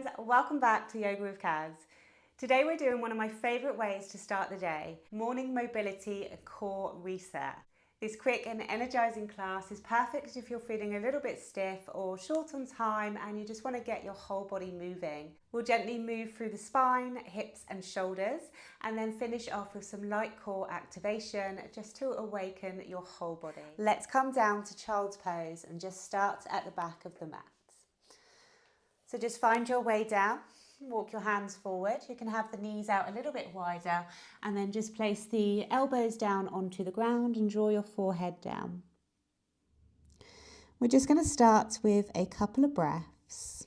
friends, welcome back to Yoga with Kaz. Today we're doing one of my favourite ways to start the day, morning mobility core reset. This quick and energising class is perfect if you're feeling a little bit stiff or short on time and you just want to get your whole body moving. We'll gently move through the spine, hips and shoulders and then finish off with some light core activation just to awaken your whole body. Let's come down to child's pose and just start at the back of the mat. So just find your way down, walk your hands forward. You can have the knees out a little bit wider and then just place the elbows down onto the ground and draw your forehead down. We're just going to start with a couple of breaths,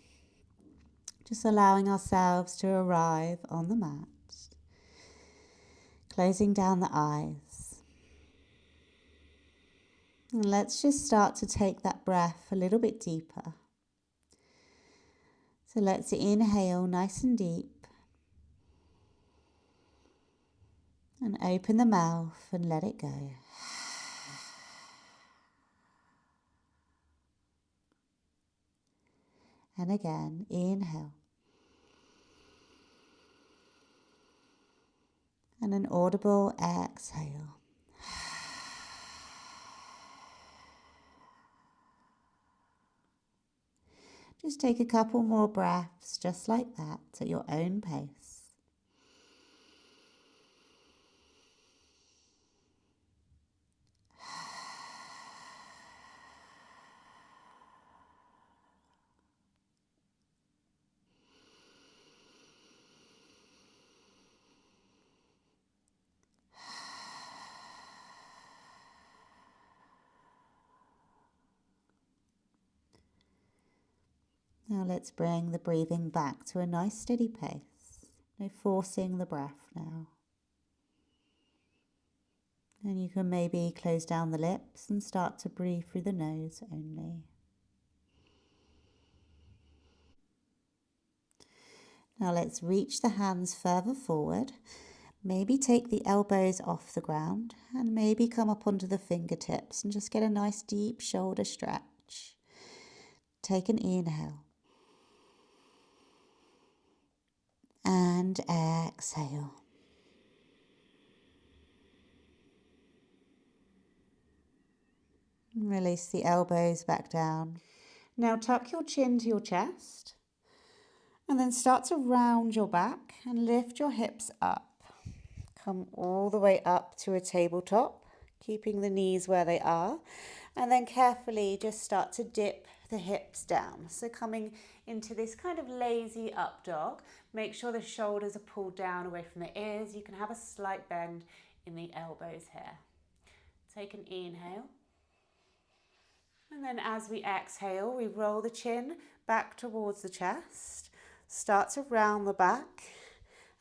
just allowing ourselves to arrive on the mat, closing down the eyes. And let's just start to take that breath a little bit deeper. So let's inhale nice and deep and open the mouth and let it go. And again, inhale. And an audible exhale. Just take a couple more breaths just like that at your own pace. Now let's bring the breathing back to a nice steady pace. No forcing the breath now. And you can maybe close down the lips and start to breathe through the nose only. Now let's reach the hands further forward. Maybe take the elbows off the ground and maybe come up onto the fingertips and just get a nice deep shoulder stretch. Take an inhale. And exhale. Release the elbows back down. Now tuck your chin to your chest and then start to round your back and lift your hips up. Come all the way up to a tabletop, keeping the knees where they are, and then carefully just start to dip the hips down. So coming into this kind of lazy up dog, make sure the shoulders are pulled down away from the ears. You can have a slight bend in the elbows here. Take an inhale. And then as we exhale, we roll the chin back towards the chest, start to round the back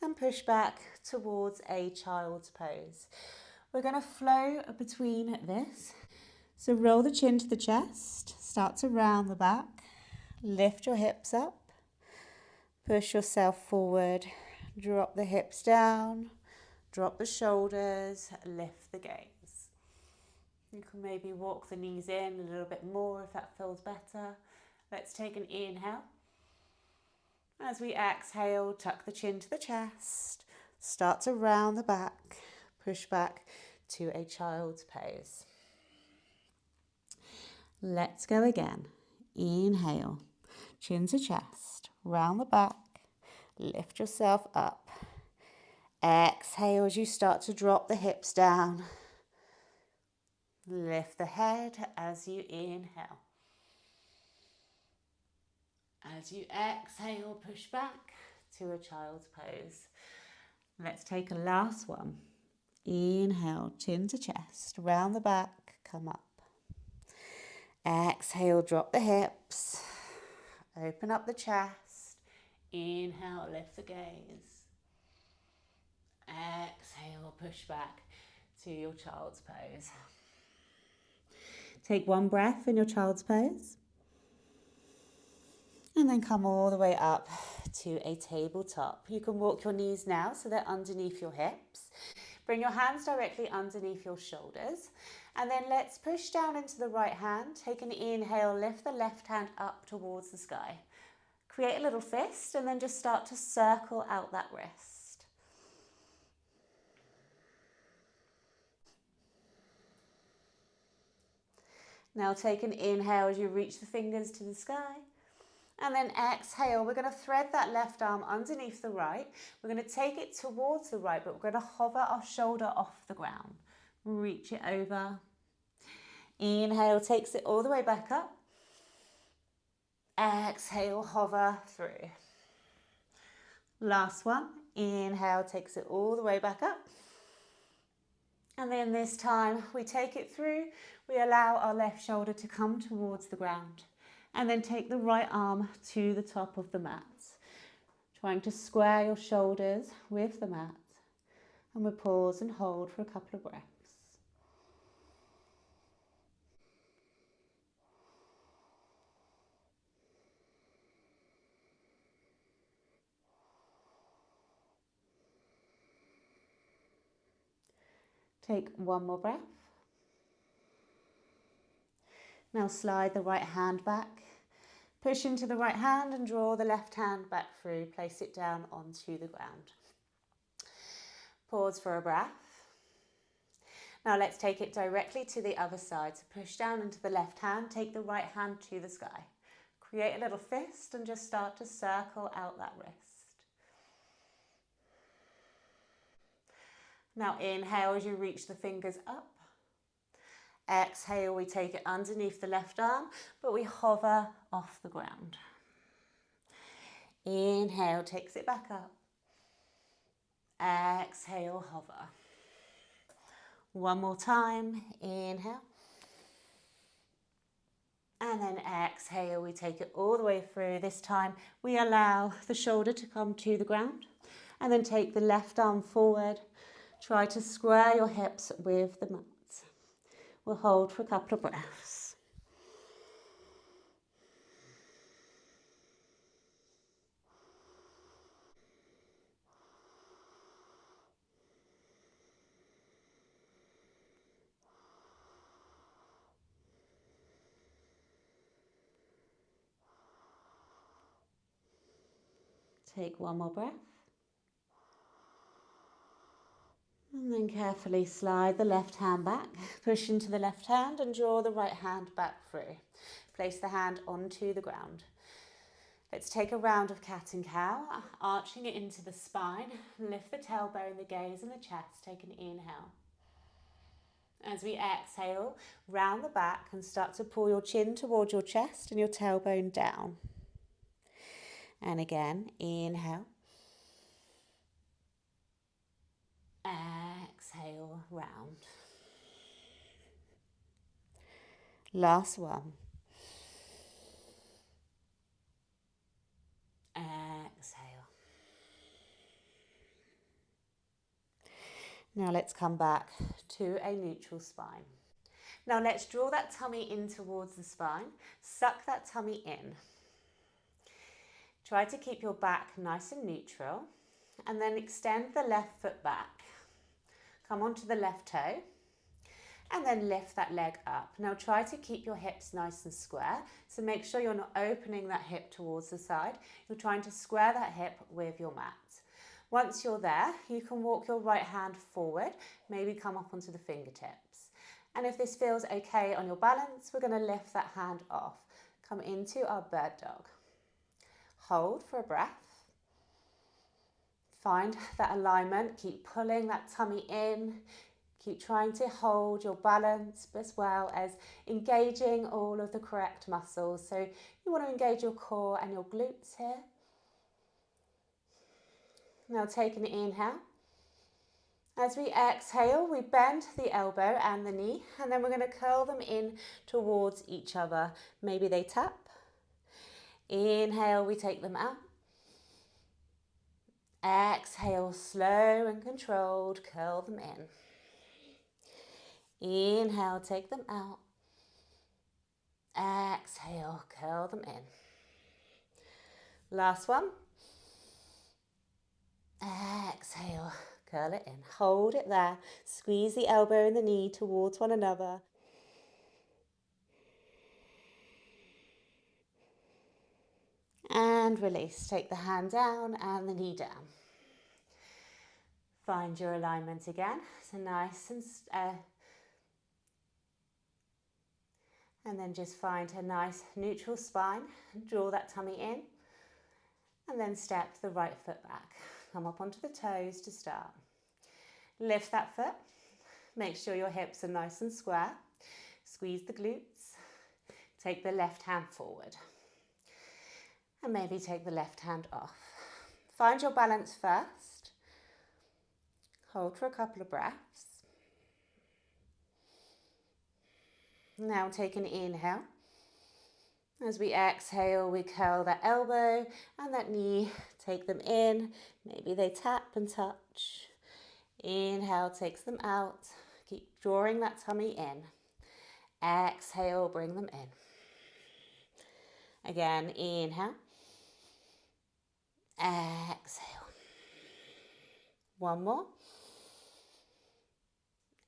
and push back towards a child's pose. We're going to flow between this. So roll the chin to the chest, start to round the back, lift your hips up, push yourself forward, drop the hips down, drop the shoulders, lift the gaze. You can maybe walk the knees in a little bit more if that feels better. Let's take an inhale. As we exhale, tuck the chin to the chest, start to round the back, push back to a child's pose. Let's go again. Inhale, chin to chest, round the back, lift yourself up. Exhale as you start to drop the hips down. Lift the head as you inhale. As you exhale, push back to a child's pose. Let's take a last one. Inhale, chin to chest, round the back, come up. Exhale, drop the hips, open up the chest. Inhale, lift the gaze. Exhale, push back to your child's pose. Take one breath in your child's pose. And then come all the way up to a tabletop. You can walk your knees now so they're underneath your hips. Bring your hands directly underneath your shoulders. And then let's push down into the right hand. Take an inhale, lift the left hand up towards the sky. Create a little fist and then just start to circle out that wrist. Now take an inhale as you reach the fingers to the sky. And then exhale, we're going to thread that left arm underneath the right. We're going to take it towards the right, but we're going to hover our shoulder off the ground. Reach it over. Inhale takes it all the way back up. Exhale, hover through. Last one. Inhale takes it all the way back up. And then this time we take it through. We allow our left shoulder to come towards the ground. And then take the right arm to the top of the mat. Trying to square your shoulders with the mat. And we'll pause and hold for a couple of breaths. Take one more breath. Now slide the right hand back. Push into the right hand and draw the left hand back through. Place it down onto the ground. Pause for a breath. Now let's take it directly to the other side. So push down into the left hand, take the right hand to the sky. Create a little fist and just start to circle out that wrist. Now inhale as you reach the fingers up. Exhale, we take it underneath the left arm, but we hover off the ground. Inhale, takes it back up. Exhale, hover. One more time, inhale. And then exhale, we take it all the way through. This time, we allow the shoulder to come to the ground. And then take the left arm forward. Try to square your hips with the mat. We'll hold for a couple of breaths. Take one more breath. And then carefully slide the left hand back. Push into the left hand and draw the right hand back through. Place the hand onto the ground. Let's take a round of cat and cow, arching it into the spine. Lift the tailbone, the gaze and the chest. Take an inhale. As we exhale, round the back and start to pull your chin towards your chest and your tailbone down. And again, inhale. Exhale, round. Last one. Exhale. Now let's come back to a neutral spine. Now let's draw that tummy in towards the spine. Suck that tummy in. Try to keep your back nice and neutral. And then extend the left foot back. Come onto the left toe. And then lift that leg up. Now try to keep your hips nice and square. So make sure you're not opening that hip towards the side. You're trying to square that hip with your mat. Once you're there, you can walk your right hand forward, maybe come up onto the fingertips. And if this feels okay on your balance, we're going to lift that hand off. Come into our bird dog. Hold for a breath. Find that alignment. Keep pulling that tummy in. Keep trying to hold your balance as well as engaging all of the correct muscles. So you want to engage your core and your glutes here. Now take an inhale. As we exhale, we bend the elbow and the knee, and then we're going to curl them in towards each other. Maybe they tap. Inhale, we take them out. Exhale, slow and controlled, curl them in. Inhale, take them out. Exhale, curl them in. Last one. Exhale, curl it in. Hold it there. Squeeze the elbow and the knee towards one another. And And release. Take the hand down and the knee down. Find your alignment again. So nice and then just find a nice neutral spine. Draw that tummy in. And then step the right foot back. Come up onto the toes to start. Lift that foot. Make sure your hips are nice and square. Squeeze the glutes. Take the left hand forward. And maybe take the left hand off. Find your balance first. Hold for a couple of breaths. Now take an inhale. As we exhale, we curl that elbow and that knee. Take them in. Maybe they tap and touch. Inhale takes them out. Keep drawing that tummy in. Exhale, bring them in. Again, inhale. Exhale. One more.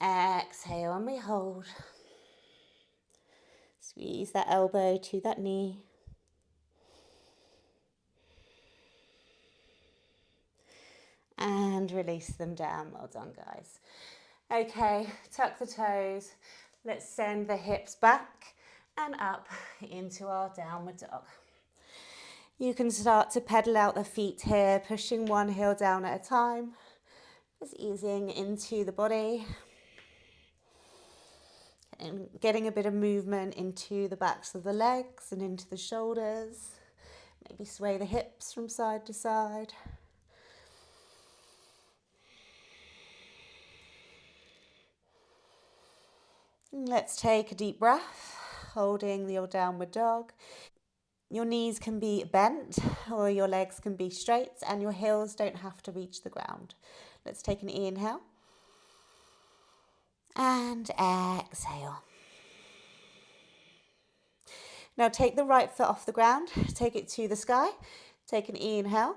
Exhale and we hold. Squeeze that elbow to that knee. And release them down. Well done, guys. Okay, tuck the toes. Let's send the hips back and up into our downward dog. You can start to pedal out the feet here, pushing one heel down at a time. Just easing into the body. And getting a bit of movement into the backs of the legs and into the shoulders. Maybe sway the hips from side to side. Let's take a deep breath, holding your downward dog. Your knees can be bent or your legs can be straight and your heels don't have to reach the ground. Let's take an inhale and exhale. Now take the right foot off the ground, take it to the sky. Take an inhale.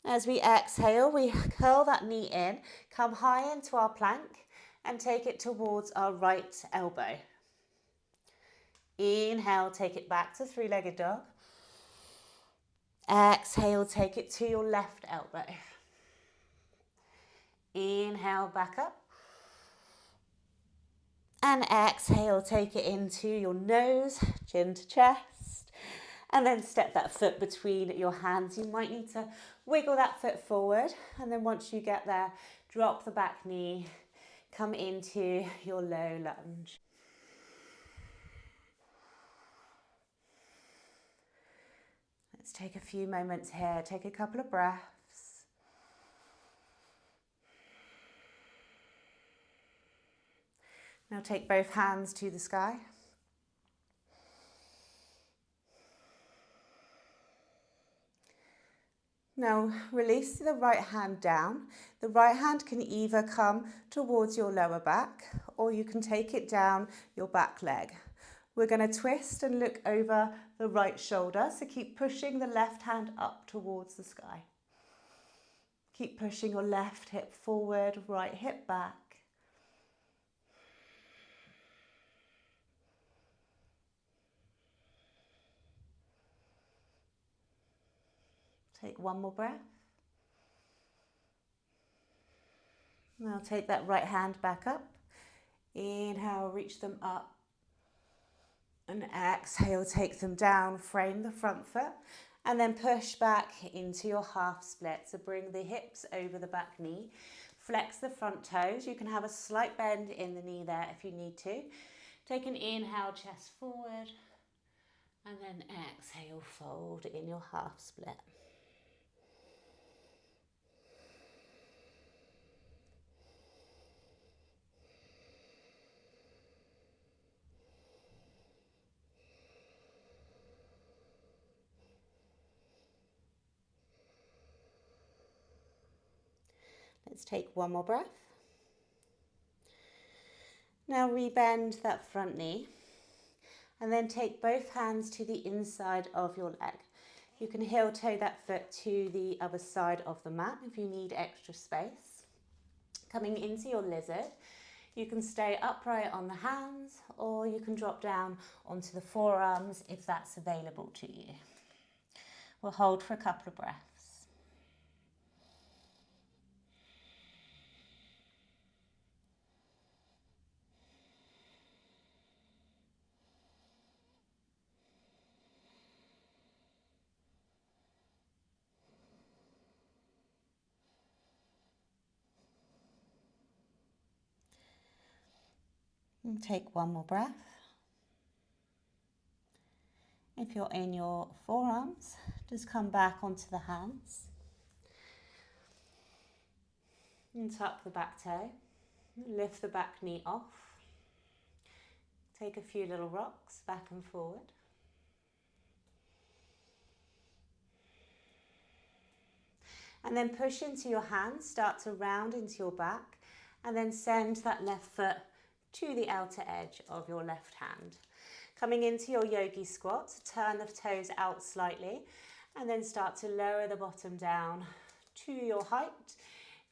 As we exhale, we curl that knee in, come high into our plank and take it towards our right elbow. Inhale, take it back to three-legged dog. Exhale, take it to your left elbow. Inhale, back up. And exhale, take it into your nose, chin to chest. And then step that foot between your hands. You might need to wiggle that foot forward. And then once you get there, drop the back knee. Come into your low lunge. Let's take a few moments here. Take a couple of breaths. Now take both hands to the sky. Now release the right hand down. The right hand can either come towards your lower back or you can take it down your back leg. We're going to twist and look over the right shoulder. So keep pushing the left hand up towards the sky. Keep pushing your left hip forward, right hip back. Take one more breath. Now take that right hand back up. Inhale, reach them up. And exhale, take them down. Frame the front foot. And then push back into your half split. So bring the hips over the back knee. Flex the front toes. You can have a slight bend in the knee there if you need to. Take an inhale, chest forward. And then exhale, fold in your half split. Let's take one more breath. Now rebend that front knee and then take both hands to the inside of your leg. You can heel toe that foot to the other side of the mat if you need extra space. Coming into your lizard, you can stay upright on the hands or you can drop down onto the forearms if that's available to you. We'll hold for a couple of breaths. And take one more breath. If you're in your forearms, just come back onto the hands. And tuck the back toe. Lift the back knee off. Take a few little rocks back and forward. And then push into your hands, start to round into your back, and then send that left foot to the outer edge of your left hand. Coming into your yogi squat, turn the toes out slightly, and then start to lower the bottom down to your height.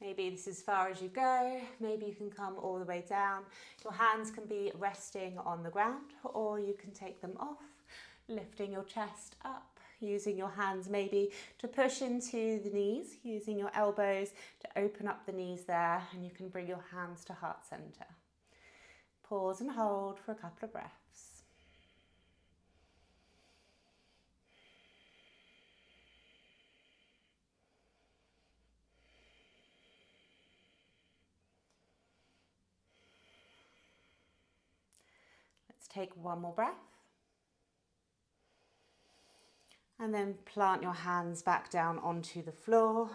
Maybe this is as far as you go, maybe you can come all the way down. Your hands can be resting on the ground, or you can take them off, lifting your chest up. Using your hands maybe to push into the knees, using your elbows to open up the knees there, and you can bring your hands to heart center. Pause and hold for a couple of breaths. Let's take one more breath. And then plant your hands back down onto the floor.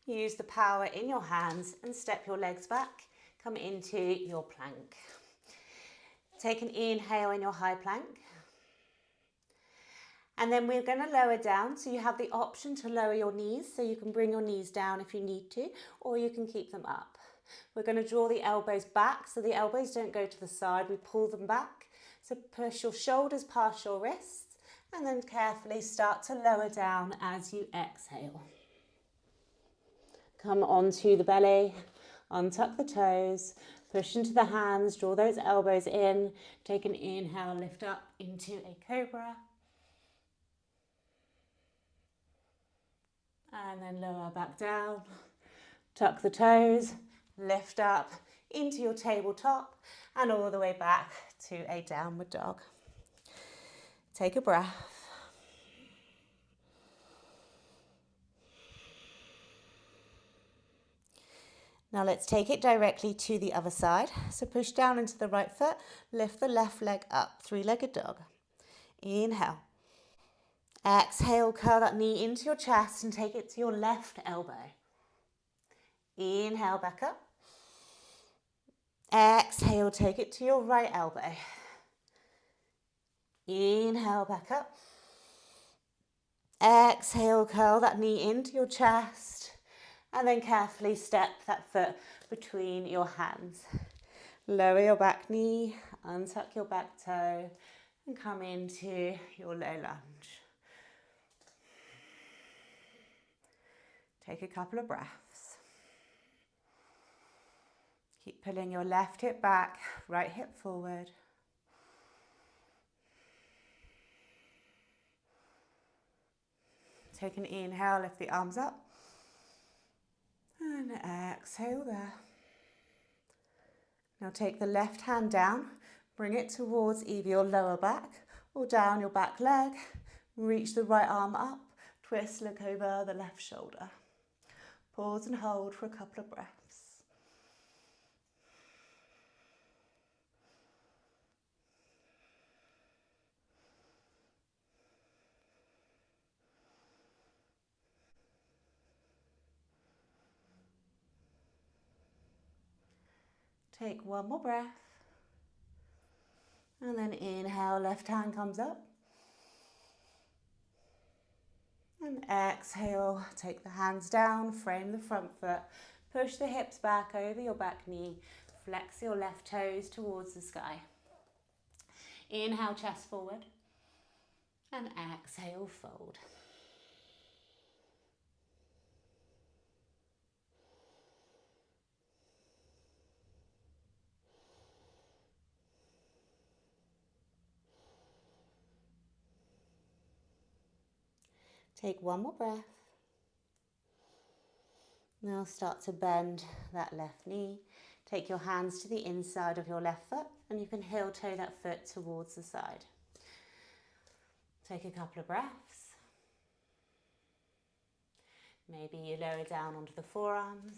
Use the power in your hands and step your legs back. Come into your plank. Take an inhale in your high plank. And then we're going to lower down, so you have the option to lower your knees, so you can bring your knees down if you need to, or you can keep them up. We're going to draw the elbows back, so the elbows don't go to the side, we pull them back. So push your shoulders past your wrists, and then carefully start to lower down as you exhale. Come onto the belly, untuck the toes, push into the hands, draw those elbows in, take an inhale, lift up into a cobra. And then lower back down, tuck the toes, lift up into your tabletop and all the way back to a downward dog. Take a breath. Now let's take it directly to the other side. So push down into the right foot, lift the left leg up, three-legged dog. Inhale. Exhale, curl that knee into your chest and take it to your left elbow. Inhale, back up. Exhale, take it to your right elbow. Inhale, back up. Exhale, curl that knee into your chest. And then carefully step that foot between your hands. Lower your back knee, untuck your back toe, and come into your low lunge. Take a couple of breaths. Keep pulling your left hip back, right hip forward. Take an inhale, lift the arms up. And exhale there. Now take the left hand down, bring it towards either your lower back or down your back leg. Reach the right arm up, twist, look over the left shoulder. Pause and hold for a couple of breaths. Take one more breath. And then inhale, left hand comes up. And exhale, take the hands down, frame the front foot. Push the hips back over your back knee. Flex your left toes towards the sky. Inhale, chest forward. And exhale, fold. Take one more breath. Now start to bend that left knee. Take your hands to the inside of your left foot and you can heel toe that foot towards the side. Take a couple of breaths. Maybe you lower down onto the forearms.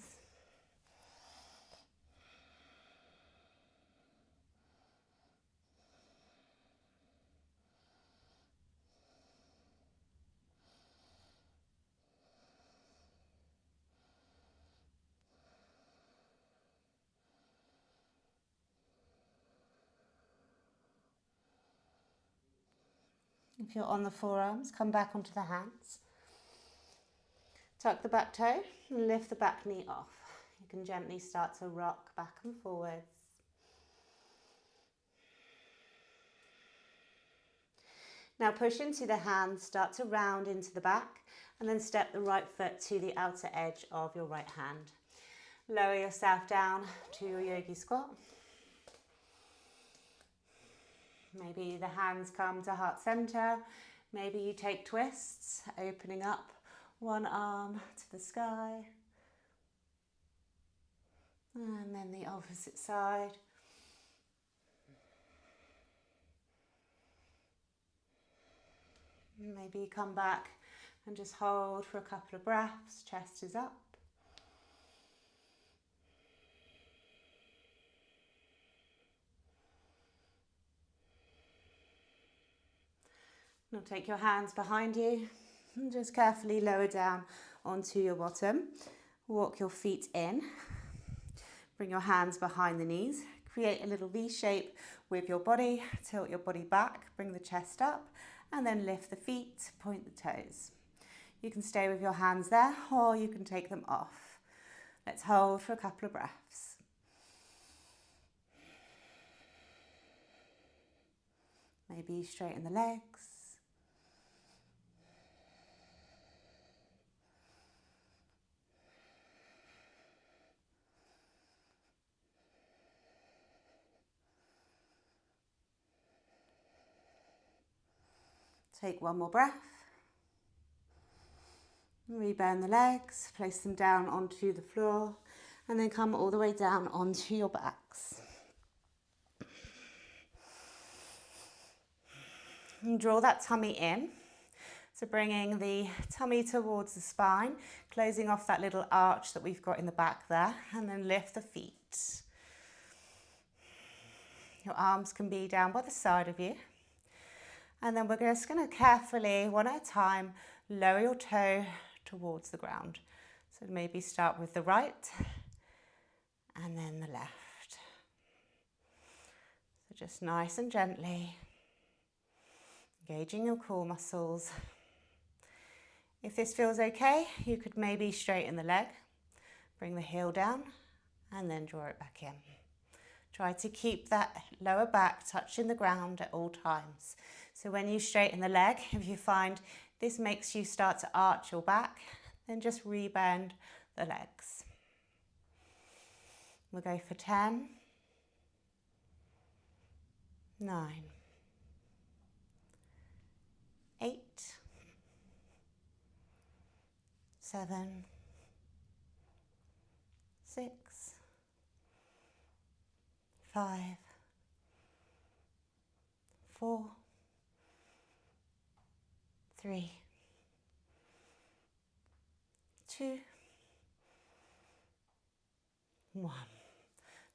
If you're on the forearms, come back onto the hands. Tuck the back toe and lift the back knee off. You can gently start to rock back and forwards. Now push into the hands, start to round into the back and then step the right foot to the outer edge of your right hand. Lower yourself down to your yogi squat. Maybe the hands come to heart center. Maybe you take twists, opening up one arm to the sky. And then the opposite side. Maybe you come back and just hold for a couple of breaths, chest is up. Now take your hands behind you and just carefully lower down onto your bottom. Walk your feet in. Bring your hands behind the knees. Create a little V shape with your body. Tilt your body back, bring the chest up, and then lift the feet, point the toes. You can stay with your hands there or you can take them off. Let's hold for a couple of breaths. Maybe straighten the legs. Take one more breath. Rebend the legs, place them down onto the floor, and then come all the way down onto your backs. And draw that tummy in. So bringing the tummy towards the spine, closing off that little arch that we've got in the back there, and then lift the feet. Your arms can be down by the side of you. And then we're just going to carefully, one at a time, lower your toe towards the ground. So maybe start with the right and then the left. So just nice and gently, engaging your core muscles. If this feels okay, you could maybe straighten the leg, bring the heel down and then draw it back in. Try to keep that lower back touching the ground at all times. So when you straighten the leg, if you find this makes you start to arch your back, then just rebend the legs. We'll go for 10, 9, 8, 7, 6, 5, 4, 3, 2, 1.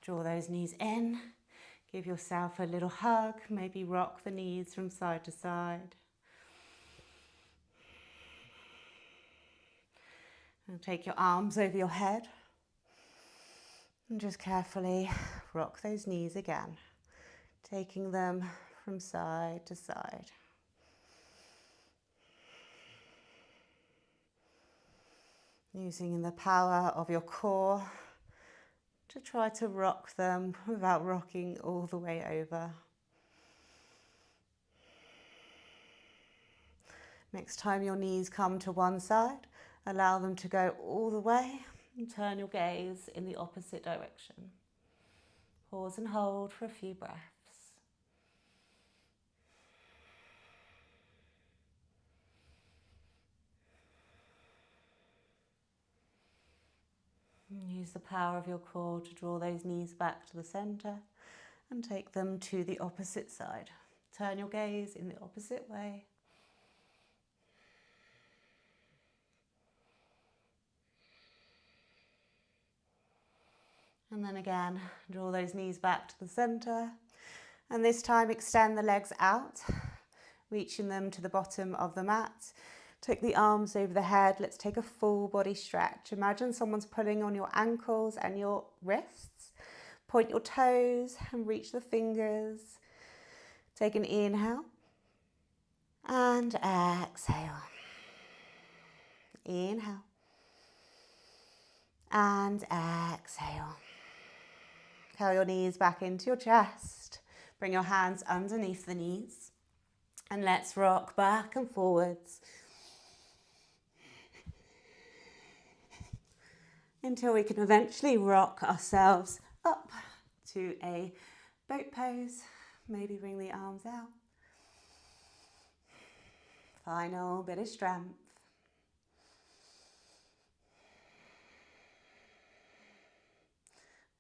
Draw those knees in. Give yourself a little hug. Maybe rock the knees from side to side. And take your arms over your head. And just carefully rock those knees again. Taking them from side to side. Using the power of your core to try to rock them without rocking all the way over. Next time your knees come to one side, allow them to go all the way and turn your gaze in the opposite direction. Pause and hold for a few breaths. Use the power of your core to draw those knees back to the center and take them to the opposite side. Turn your gaze in the opposite way. And then again, draw those knees back to the center. And this time extend the legs out, reaching them to the bottom of the mat. Take the arms over the head. Let's take a full body stretch. Imagine someone's pulling on your ankles and your wrists. Point your toes and reach the fingers. Take an inhale and exhale. Inhale and exhale. Curl your knees back into your chest. Bring your hands underneath the knees. And let's rock back and forwards until we can eventually rock ourselves up to a boat pose. Maybe bring the arms out. Final bit of strength.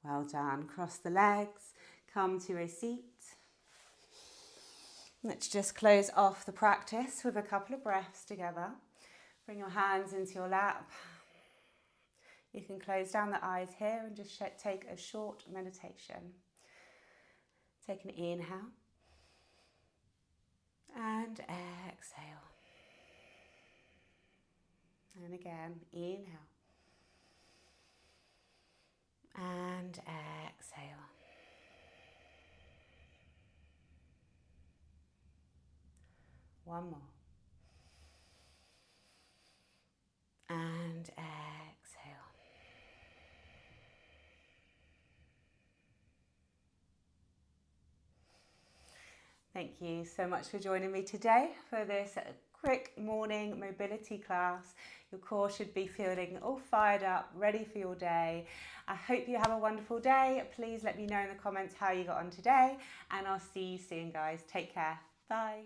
Well done. Cross the legs. Come to a seat. Let's just close off the practice with a couple of breaths together. Bring your hands into your lap. You can close down the eyes here and just take a short meditation. Take an inhale and exhale. And again, inhale and exhale. One more. And exhale. Thank you so much for joining me today for this quick morning mobility class. Your core should be feeling all fired up, ready for your day. I hope you have a wonderful day. Please let me know in the comments how you got on today, and I'll see you soon, guys. Take care. Bye.